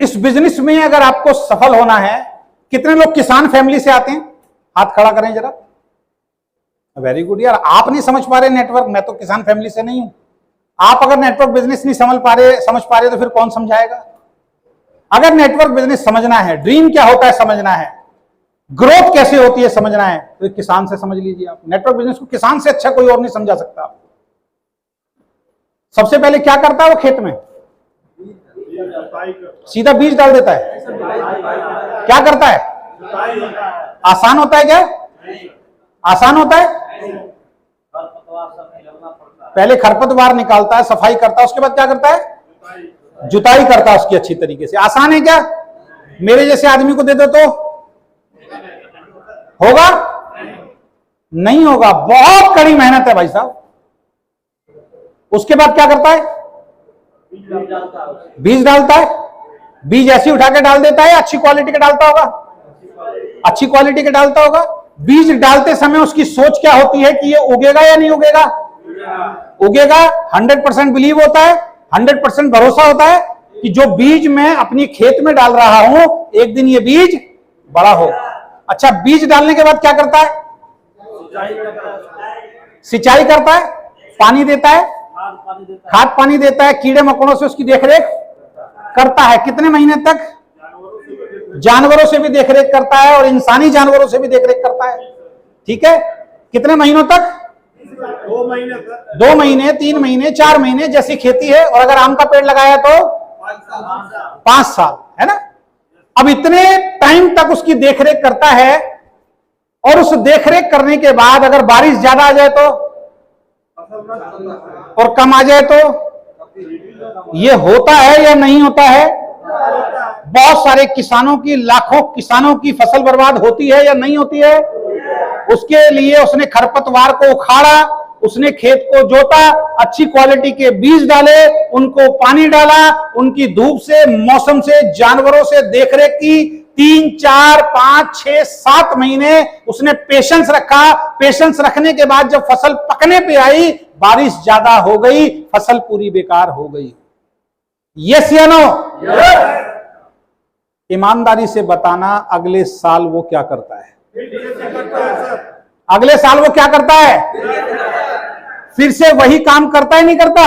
इस बिजनेस में अगर आपको सफल होना है, कितने लोग किसान फैमिली से आते हैं? हाथ खड़ा करें जरा। वेरी गुड यार, आप नहीं समझ पा रहे नेटवर्क, मैं तो किसान फैमिली से नहीं हूं। आप अगर नेटवर्क बिजनेस नहीं समझ पा रहे तो फिर कौन समझाएगा? अगर नेटवर्क बिजनेस समझना है, ड्रीम क्या होता है समझना है, ग्रोथ कैसे होती है समझना है, तो किसान से समझ लीजिए आप। नेटवर्क बिजनेस को किसान से अच्छा कोई और नहीं समझा सकता आपको। सबसे पहले क्या करता है वो खेत में? सीधा बीज डाल देता है। क्या करता है? आसान होता है क्या? आसान होता है? पहले खरपतवार निकालता है, सफाई करता है, उसके बाद क्या करता है? जुताई करता है उसकी अच्छी तरीके से। आसान है क्या? मेरे जैसे आदमी को दे दो तो होगा? नहीं होगा, बहुत कड़ी मेहनत है भाई साहब। उसके बाद क्या करता है? बीज डालता है। बीज ऐसे उठा के डाल देता है, अच्छी क्वालिटी का डालता होगा? अच्छी क्वालिटी का डालता होगा। बीज डालते समय उसकी सोच क्या होती है कि ये उगेगा या नहीं उगेगा? उगेगा। 100% बिलीव होता है, 100% भरोसा होता है कि जो बीज मैं अपनी खेत में डाल रहा हूं, एक दिन ये बीज बड़ा होगा। अच्छा, बीज डालने के बाद क्या करता है? सिंचाई करता है, पानी देता है, खाद पानी देता है, कीड़े मकोड़ों से उसकी देखरेख करता है। कितने महीने तक? जानवरों से भी देखरेख करता है और इंसानी जानवरों से भी देखरेख करता है। ठीक है, कितने महीनों तक? 2 महीने तक। 2 महीने, 3 महीने, 4 महीने, जैसी खेती है। और अगर आम का पेड़ लगाया तो 5 साल, है ना? अब इतने टाइम तक उसकी देखरेख करता है, और उस देखरेख करने के बाद अगर बारिश ज्यादा आ जाए तो, और कम आ जाए तो, ये होता है या नहीं होता है? बहुत सारे किसानों की, लाखों किसानों की फसल बर्बाद होती है या नहीं होती है? उसके लिए उसने खरपतवार को उखाड़ा, उसने खेत को जोता, अच्छी क्वालिटी के बीज डाले, उनको पानी डाला, उनकी धूप से, मौसम से, जानवरों से देखरेख की। 3, 4, 5, 6, 7 महीने उसने पेशेंस रखा। पेशेंस रखने के बाद जब फसल पकने पे आई, बारिश ज्यादा हो गई, फसल पूरी बेकार हो गई। यस या नो? ईमानदारी से बताना, अगले साल वो क्या करता है? अगले साल वो क्या करता है? फिर से वही काम करता है नहीं करता?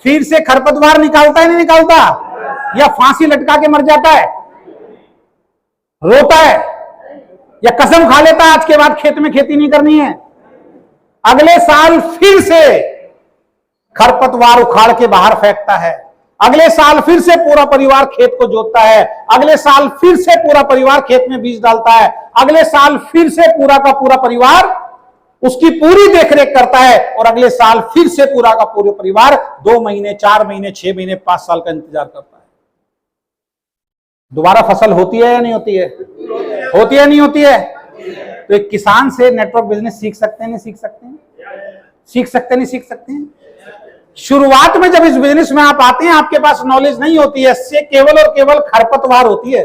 फिर से खरपतवार निकालता है नहीं निकालता? या फांसी लटका के मर जाता है? रोता है? या कसम खा लेता है आज के बाद खेत में खेती नहीं करनी है? अगले साल फिर से खरपतवार उखाड़ के बाहर फेंकता है। अगले साल फिर से पूरा परिवार खेत को जोतता है। अगले साल फिर से पूरा परिवार खेत में बीज डालता है। अगले साल फिर से पूरा का पूरा परिवार उसकी पूरी देखरेख करता है। और अगले साल फिर से पूरा का पूरा परिवार 2 महीने, 4 महीने, 6 महीने, 5 साल का इंतजार करता है। दोबारा फसल होती है या नहीं होती है? होती है नहीं होती है? तो एक किसान से नेटवर्क बिजनेस सीख सकते हैं नहीं सीख सकते हैं? सीख सकते नहीं सीख सकते हैं? शुरुआत में जब इस बिजनेस में आप आते हैं, आपके पास नॉलेज नहीं होती है, इससे केवल और केवल खरपतवार होती है,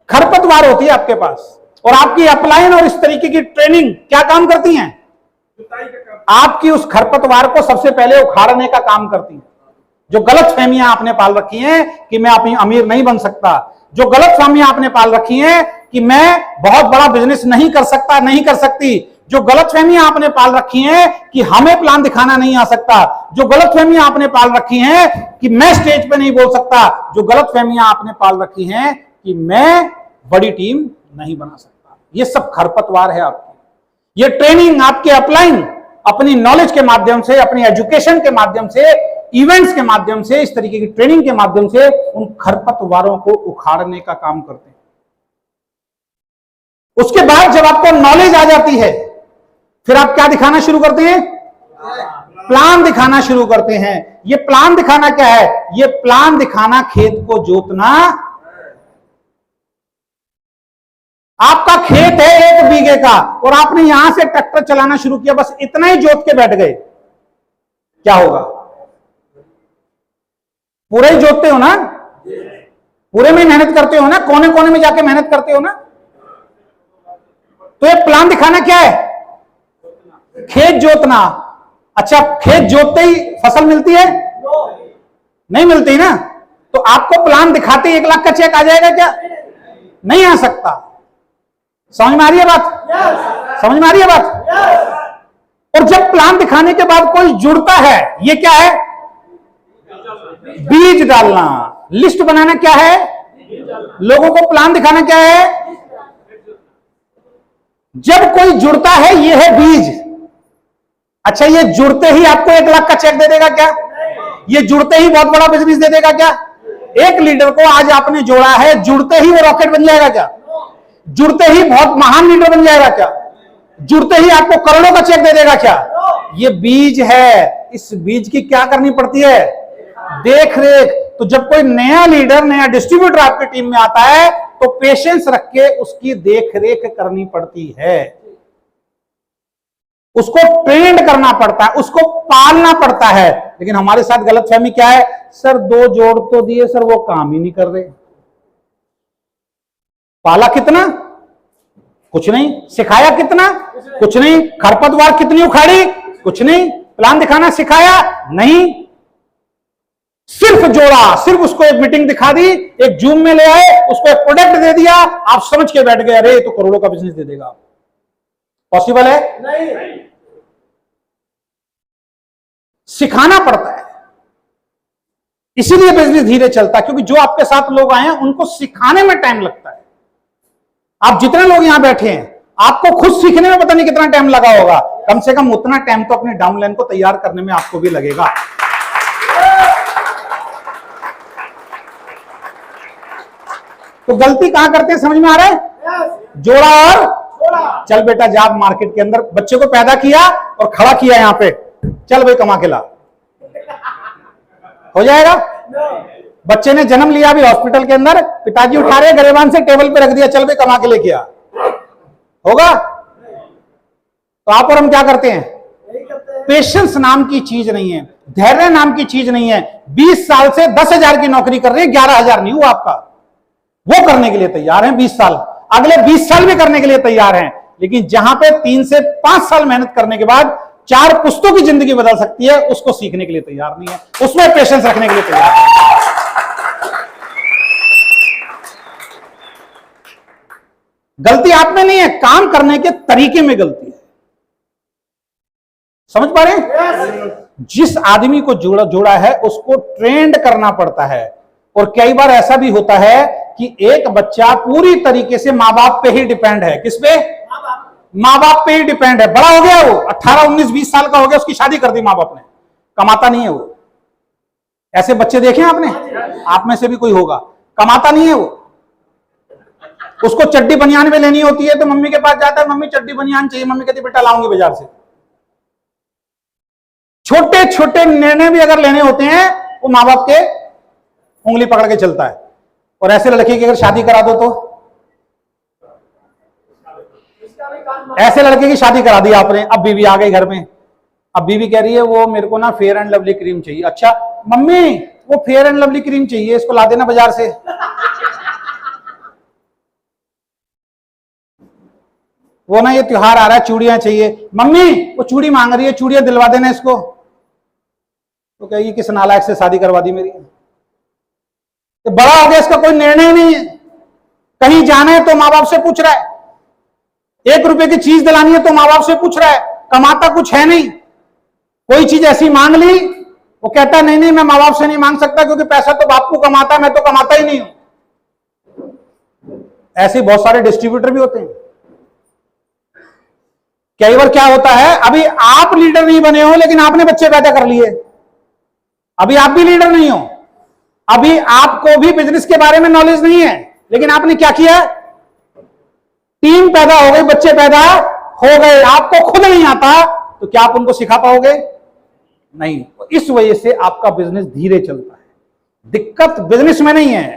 खरपतवार होती है आपके पास। और आपकी अपलाइन और इस तरीके की ट्रेनिंग क्या काम करती हैं? आपकी उस खरपतवार को सबसे पहले उखाड़ने का काम करती हैं। जो गलत फहमियां आपने पाल रखी हैं कि मैं अपनी अमीर नहीं बन सकता, जो गलत फहमियां आपने पाल रखी हैं कि मैं बहुत बड़ा बिजनेस नहीं कर सकता, नहीं कर सकती, जो गलतफहमियां आपने पाल रखी हैं कि हमें प्लान दिखाना नहीं आ सकता, जो गलतफहमियां आपने पाल रखी हैं कि मैं स्टेज पे नहीं बोल सकता, जो गलतफहमियां आपने पाल रखी हैं कि मैं बड़ी टीम नहीं बना सकता, ये सब खरपतवार है आपकी। ये ट्रेनिंग आपके अपलाइन अपनी नॉलेज के माध्यम से, अपनी एजुकेशन के माध्यम से, इवेंट्स के माध्यम से, इस तरीके की ट्रेनिंग के माध्यम से उन खरपतवारों को उखाड़ने का काम करते हैं। उसके बाद जब आपको नॉलेज आ जाती है, फिर आप क्या दिखाना शुरू करते हैं? प्लान दिखाना शुरू करते हैं। ये प्लान दिखाना क्या है? ये प्लान दिखाना खेत को जोतना। आपका खेत है 1 बीघे का और आपने यहां से ट्रैक्टर चलाना शुरू किया, बस इतना ही जोत के बैठ गए, क्या होगा? पूरे ही जोतते हो ना? पूरे में मेहनत करते हो ना? कोने कोने में जाके मेहनत करते हो ना? तो ये प्लान दिखाना क्या है? खेत जोतना। अच्छा, खेत जोतते ही फसल मिलती है? नहीं मिलती ना। तो आपको प्लान दिखाते 1 लाख का चेक आ जाएगा क्या? नहीं आ सकता। समझ में आ रही है बात? समझ में आ रही है बात? और जब प्लान दिखाने के बाद कोई जुड़ता है, ये क्या है? बीज डालना। लिस्ट बनाना क्या है? लोगों को प्लान दिखाना क्या है? जब कोई जुड़ता है, ये है बीज। अच्छा, ये जुड़ते ही आपको 1 लाख का चेक दे देगा क्या? ये जुड़ते ही बहुत बड़ा बिजनेस दे देगा क्या? एक लीडर को आज आपने जोड़ा है, जुड़ते ही वो रॉकेट बन जाएगा क्या? जुड़ते ही बहुत महान लीडर बन जाएगा क्या? जुड़ते ही आपको करोड़ों का चेक दे देगा क्या? ये बीज है। इस बीज की क्या करनी पड़ती है? देख रेख। तो जब कोई नया लीडर, नया डिस्ट्रीब्यूटर आपकी टीम में आता है, तो पेशेंस रख के उसकी देख रेख करनी पड़ती है, उसको ट्रेंड करना पड़ता है, उसको पालना पड़ता है। लेकिन हमारे साथ गलतफहमी क्या है? सर 2 जोड़ तो दिए सर, वो काम ही नहीं कर रहे। पाला कितना? कुछ नहीं। सिखाया कितना? कुछ नहीं। खरपतवार कितनी उखाड़ी? कुछ नहीं। प्लान दिखाना सिखाया? नहीं। सिर्फ जोड़ा, सिर्फ उसको एक मीटिंग दिखा दी, एक जूम में ले आए, उसको एक प्रोडक्ट दे दिया, आप समझ के बैठ गए अरे तो करोड़ों का बिजनेस दे देगा। पॉसिबल है? नहीं। सिखाना पड़ता है, इसीलिए बिजनेस धीरे चलता है, क्योंकि जो आपके साथ लोग आए हैं उनको सिखाने में टाइम लगता है। आप जितने लोग यहां बैठे हैं, आपको खुद सीखने में पता नहीं कितना टाइम लगा होगा, कम से कम उतना टाइम तो अपने डाउनलाइन को तैयार करने में आपको भी लगेगा। तो गलती कहां करते हैं समझ में आ रहा है? जोड़ा और चल बेटा जा मार्केट के अंदर, बच्चे को पैदा किया और खड़ा किया यहां पे, चल भाई कमा के ला, हो जाएगा? बच्चे ने जन्म लिया अभी हॉस्पिटल के अंदर, पिताजी उठा रहे गरेबान से टेबल पे रख दिया, चल भाई कमा के लेके आ, होगा? तो आप और हम क्या करते हैं? पेशेंस नाम की चीज नहीं है, धैर्य नाम की चीज नहीं है। 20 साल से 10,000 की नौकरी कर रहे हैं, 11,000 नहीं हुआ आपका, वो करने के लिए तैयार हैं 20 साल, अगले 20 साल भी करने के लिए तैयार हैं। लेकिन जहां पे 3 से 5 साल मेहनत करने के बाद 4 पुश्तों की जिंदगी बदल सकती है, उसको सीखने के लिए तैयार नहीं है, उसमें पेशेंस रखने के लिए तैयार है। गलती आप में नहीं है, काम करने के तरीके में गलती है। समझ पा रहे हैं? जिस आदमी को जोड़ा है उसको ट्रेंड करना पड़ता है। और कई बार ऐसा भी होता है कि एक बच्चा पूरी तरीके से माँ बाप पे ही डिपेंड है। किस पे? माँ बाप पे ही डिपेंड है। बड़ा हो गया वो 18, 19, 20 साल का हो गया, उसकी शादी कर दी माँ बाप ने, कमाता नहीं है वो। ऐसे बच्चे देखे आपने? आप में से भी कोई होगा, कमाता नहीं है वो। उसको चड्डी बनियान में लेनी होती है तो मम्मी के पास जाता है, मम्मी चड्डी बनियान चाहिए, मम्मी कहती बेटा लाऊंगी बाजार से। छोटे छोटे निर्णय भी अगर लेने होते हैं वो माँ बाप के उंगली पकड़ के चलता है। और ऐसे लड़के की अगर शादी करा दो तो, ऐसे लड़के की शादी करा दी आपने, अब बीवी आ गई घर में, अब बीवी कह रही है वो मेरे को ना फेयर एंड लवली क्रीम चाहिए। अच्छा मम्मी वो फेयर एंड लवली क्रीम चाहिए, इसको ला देना बाजार से। वो ना ये त्योहार आ रहा है चूड़ियां चाहिए, मम्मी वो चूड़ी मांग रही है, चूड़ियां दिलवा देना इसको। तो कहेगी किस नालायक से शादी करवा दी मेरी। तो बड़ा हो गया, इसका कोई निर्णय नहीं है, कहीं जाना है तो माँ बाप से पूछ रहा है, 1 रुपए की चीज दिलानी है तो माँ बाप से पूछ रहा है, कमाता कुछ है नहीं। कोई चीज ऐसी मांग ली, वो कहता है नहीं नहीं मैं माँ बाप से नहीं मांग सकता क्योंकि पैसा तो बाप को कमाता है, मैं तो कमाता ही नहीं हूं। ऐसे बहुत सारे डिस्ट्रीब्यूटर भी होते हैं। कई बार क्या होता है, अभी आप लीडर नहीं बने हो लेकिन आपने बच्चे पैदा कर लिए, अभी आप भी लीडर नहीं हो, अभी आपको भी बिजनेस के बारे में नॉलेज नहीं है, लेकिन आपने क्या किया? टीम पैदा हो गई, बच्चे पैदा हो गए, आपको खुद नहीं आता तो क्या आप उनको सिखा पाओगे? नहीं। इस वजह से आपका बिजनेस धीरे चलता है। दिक्कत बिजनेस में नहीं है,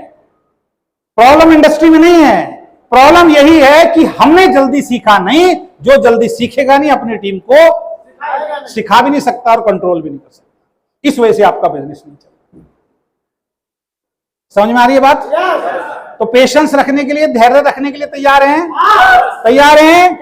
प्रॉब्लम इंडस्ट्री में नहीं है, प्रॉब्लम यही है कि हमने जल्दी सीखा नहीं। जो जल्दी सीखेगा नहीं अपनी टीम को सिखा भी नहीं सकता और कंट्रोल भी नहीं कर सकता। इस वजह से आपका बिजनेस नहीं चलता। समझ में आ रही है बात? तो पेशेंस रखने के लिए, धैर्य रखने के लिए तैयार हैं? तैयार हैं?